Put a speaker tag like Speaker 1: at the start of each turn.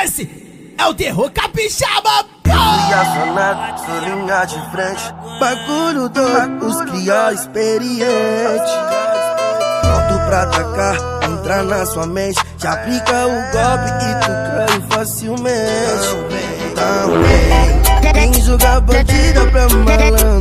Speaker 1: Esse é o terror capixaba, pô!
Speaker 2: Acionado, sou linha de frente. Bagulho doido, os cria experiente. Pronto pra atacar, entrar na sua mente. Te aplica o golpe e tu cai facilmente. Também, quem julga bandida pra malandro.